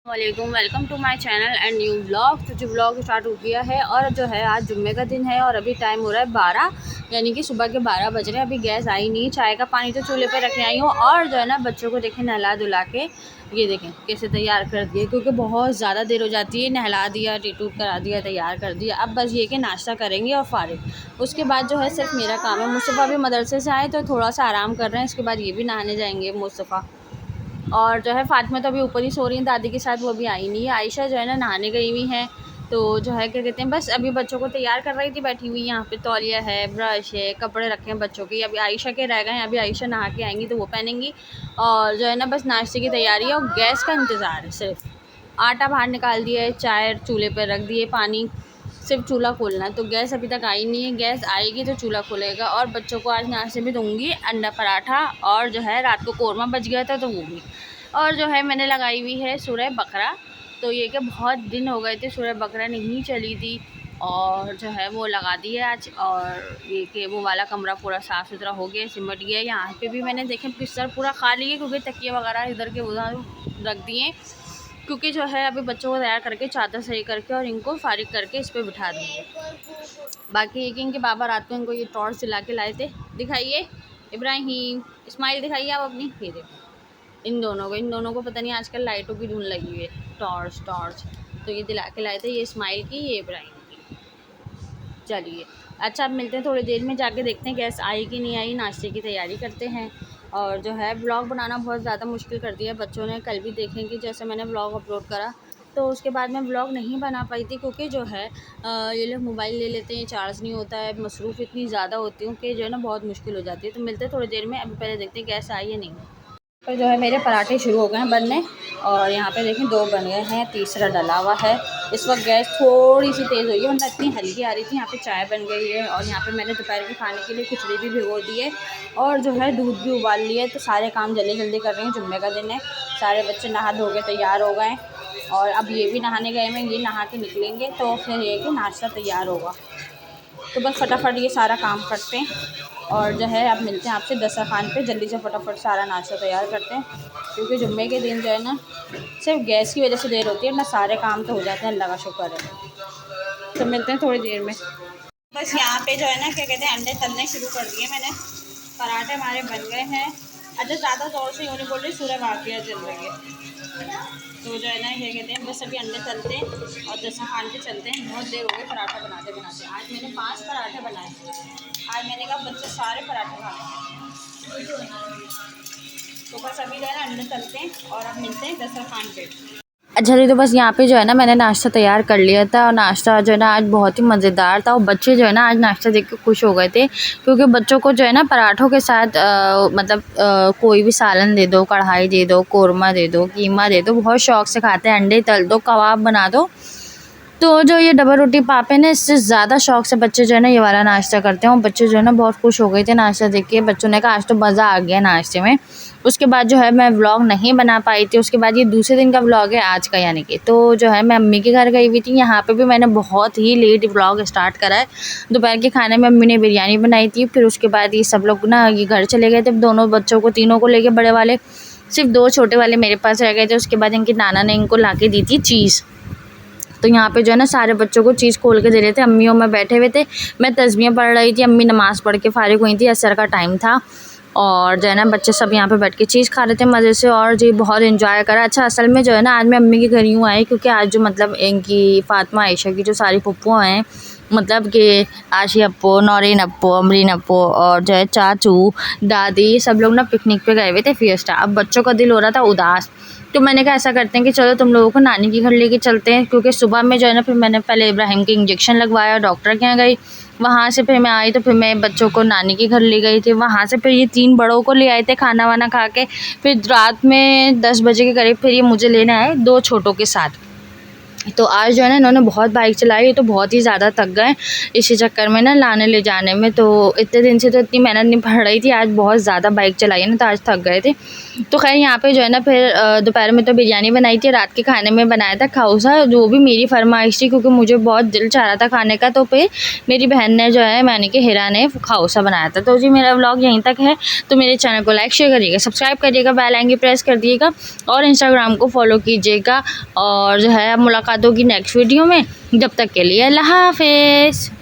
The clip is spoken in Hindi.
वालेकुम, welcome to my channel and new vlog. तो जो व्लॉग स्टार्ट हो गया है और जो है आज जुम्मे का दिन है और अभी टाइम हो रहा है 12, यानी कि सुबह के 12 बज रहे हैं। अभी गैस आई नहीं, चाय का पानी तो चूल्हे पे रखे आई हूँ और जो है ना बच्चों को देखें नहला धुला के ये देखें कैसे तैयार कर दिए, क्योंकि बहुत ज़्यादा देर हो जाती है। नहला दिया, टीटूट करा दिया, तैयार कर दिया। अब बस ये कि नाश्ता करेंगे और फारिग। उसके बाद जो है सिर्फ मेरा काम है। मुस्तफ़ा भी मदरसे से आए तो थोड़ा सा आराम कर रहे हैं। इसके बाद ये भी नहाने जाएंगे मुस्तफ़ा। और जो है फ़ातिमा तो अभी ऊपर ही सो रही हैं दादी के साथ, वो अभी आई नहीं है। आयशा जो है ना नहाने गई हुई हैं। तो जो है क्या कहते हैं, बस अभी बच्चों को तैयार कर रही थी, बैठी हुई। यहाँ पे तौलिया है, ब्रश है, कपड़े रखे हैं बच्चों के। अभी आयशा के रह गए हैं, अभी आयशा नहा के आएंगी तो वो पहनेंगी। और जो है ना बस नाश्ते की तैयारी है और गैस का इंतज़ार है। सिर्फ आटा बाहर निकाल दिया है, चाय चूल्हे पर रख दिए, पानी सिर्फ चूल्हा खोलना है। तो गैस अभी तक आई नहीं है, गैस आएगी तो चूल्हा खुलेगा। और बच्चों को आज नाश्ते में दूंगी अंडा पराठा, और जो है रात को कौरमा बच गया था तो वो भी। और जो है मैंने लगाई हुई है सूरह बकरा। तो ये कि बहुत दिन हो गए थे सूरह बकरा नहीं चली थी, और जो है वो लगा दी है आज। और ये कि वो वाला कमरा पूरा साफ़ सुथरा हो गया, सिमट गया। यहाँ पे भी मैंने देखें बिस्तर पूरा खाली है, क्योंकि तकिए वगैरह इधर के उधर रख दिए। क्योंकि जो है अभी बच्चों को तैयार करके चादर सही करके और इनको फारिग करके इस पर बिठा दूँगी। बाकी ये कि इनके बाबा रात को इनको ये टॉर्च दिला के लाए थे। दिखाइए इब्राहिम, इस्माइल दिखाइए आप अपनी। ये देखो इन दोनों को पता नहीं आजकल लाइटों की धुन लगी हुई है। टॉर्च टॉर्च तो ये दिला के लाए थे, ये इस्माइल की, ये इब्राहिम की। चलिए अच्छा, अब मिलते हैं थोड़ी देर में, जाके देखते हैं गैस आई कि नहीं आई। नाश्ते की तैयारी करते हैं। और जो है ब्लॉग बनाना बहुत ज़्यादा मुश्किल कर दिया बच्चों ने। कल भी देखें कि जैसे मैंने ब्लॉग अपलोड करा तो उसके बाद मैं ब्लॉग नहीं बना पाई थी, क्योंकि जो है ये लोग मोबाइल ले लेते हैं, चार्ज नहीं होता है, मसरूफ़ इतनी ज़्यादा होती हूँ कि जो है ना बहुत मुश्किल हो जाती है। तो मिलते हैं थोड़ी देर में, अभी पहले देखते हैं गैस आई या नहीं। तो जो है मेरे पराठे शुरू हो गए हैं बनने, और यहाँ पे देखें 2 बन गए हैं, तीसरा डला हुआ है। इस वक्त गैस थोड़ी सी तेज़ हुई है, वरना इतनी हल्की आ रही थी। यहाँ पे चाय बन गई है, और यहाँ पे मैंने दोपहर के खाने के लिए खिचड़ी भी भिगो दी है, और जो है दूध भी उबाल लिया। तो सारे काम जल्दी जल्दी कर रही हूँ, जुम्मे का दिन है। सारे बच्चे नहा धो के तैयार हो गए, और अब ये भी नहाने गए हैं, ये नहा के निकलेंगे तो फिर ये कि नाश्ता तैयार होगा। तो बस फटाफट ये सारा काम करते हैं, और जो है अब मिलते हैं आपसे दस्तरखान पे। जल्दी से फटाफट सारा नाश्ता तैयार करते हैं, क्योंकि जुम्मे के दिन जो है ना सिर्फ गैस की वजह से देर होती है, ना सारे काम तो हो जाते हैं, अल्लाह का शुक्र है। तो मिलते हैं थोड़ी देर में। बस यहाँ पे जो है ना क्या कहते हैं, अंडे तलने शुरू कर दिए मैंने। पराठे हमारे बन गए हैं। अच्छा, ज़्यादा ज़ोर से यूँ नहीं बोल रही, सूरह वाक़िया चल रही है। तो जो है ना क्या कहते हैं, बस अभी अंडे तलते हैं और दस्तरखान पे चलते हैं। बहुत देर हो गई पराठा बनाते बनाते। आज मैंने 5 पराठे बनाए। आज मैंने कहा बच्चे सारे पराठे खाएंगे। तो बस अभी जो है ना अंडे तलते हैं और अब मिलते हैं दस्तरखान पे। अच्छा जी, तो बस यहाँ पे जो है ना मैंने नाश्ता तैयार कर लिया था, और नाश्ता जो है ना आज बहुत ही मज़ेदार था। और बच्चे जो है ना आज नाश्ता देख के खुश हो गए थे, क्योंकि बच्चों को जो है ना पराठों के साथ कोई भी सालन दे दो, कढ़ाई दे दो, कौरमा दे दो, कीमा दे दो, बहुत शौक़ से खाते हैं। अंडे तल दो, कबाब बना दो। तो जो ये डबल रोटी पाप है ना, इससे ज़्यादा शौक़ से बच्चे जो है ना ये वाला नाश्ता करते हैं। और बच्चे जो है ना बहुत खुश हो गए थे नाश्ता देख के। बच्चों ने कहा आज तो मज़ा आ गया नाश्ते में। उसके बाद जो है मैं व्लॉग नहीं बना पाई थी। उसके बाद ये दूसरे दिन का व्लॉग है आज का, यानी कि तो जो है मैं अम्मी के घर गई हुई थी। यहाँ पे भी मैंने बहुत ही लेट व्लॉग स्टार्ट करा है। दोपहर के खाने में अम्मी ने बिरयानी बनाई थी। फिर उसके बाद ये सब लोग ना ये घर चले गए थे, दोनों बच्चों को, तीनों को लेके, बड़े वाले। सिर्फ 2 छोटे वाले मेरे पास रह गए थे। उसके बाद इनकी नाना ने इनको ला के दी थी चीज़। तो यहाँ पे जो है ना सारे बच्चों को चीज़ खोल के दे रहे थे। अम्मी और मैं बैठे हुए थे, मैं तस्बीहें पढ़ रही थी, अम्मी नमाज़ पढ़ के फारिग हुई थी, असर का टाइम था। और जो है ना बच्चे सब यहाँ पे बैठ के चीज़ खा रहे थे मज़े से, और जी बहुत एंजॉय करा। अच्छा, असल में जो है ना आज मैं अम्मी के घर यूँ आई, क्योंकि आज जो मतलब इनकी फ़ातिमा आयशा की जो सारी फुप्पुआँ हैं, मतलब कि आशी अप्पो, नौरीन अप्पो, अमरीन अप्पो, और जो है चाचू, दादी, सब लोग ना पिकनिक पे गए हुए थे, फिएस्टा। अब बच्चों का दिल हो रहा था उदास, तो मैंने कहा ऐसा करते हैं कि चलो तुम लोगों को नानी के घर लेके चलते हैं। क्योंकि सुबह में जो है ना फिर मैंने पहले इब्राहिम के इंजेक्शन लगवाया, डॉक्टर के यहाँ गई, वहाँ से फिर मैं आई तो फिर मैं बच्चों को नानी के घर ले गई थी। वहाँ से फिर ये 3 बड़ों को ले आए थे खाना वाना खा के। फिर रात में 10 बजे के करीब फिर ये मुझे लेने आए 2 छोटों के साथ। तो आज जो है ना इन्होंने बहुत बाइक चलाई, तो बहुत ही ज़्यादा थक गए इसी चक्कर में ना लाने ले जाने में। तो इतने दिन से तो इतनी मेहनत नहीं पड़ रही थी, आज बहुत ज़्यादा बाइक चलाई है ना, तो आज थक गए थे। तो खैर यहाँ पे जो है ना फिर दोपहर में तो बिरयानी बनाई थी, रात के खाने में बनाया था खाउसा, जो भी मेरी फरमाइश थी क्योंकि मुझे बहुत दिल चाह रहा था खाने का। तो फिर मेरी बहन ने जो है यानी कि हिरा ने खाउसा बनाया था। तो जी मेरा व्लॉग यहीं तक है। तो मेरे चैनल को लाइक शेयर करिएगा, सब्सक्राइब करिएगा, बेल आइकन प्रेस कर दिएगा और इंस्टाग्राम को फॉलो कीजिएगा। और जो है मुलाकात होगी नेक्स्ट वीडियो में। जब तक के लिए अल्लाह हाफ़िज़।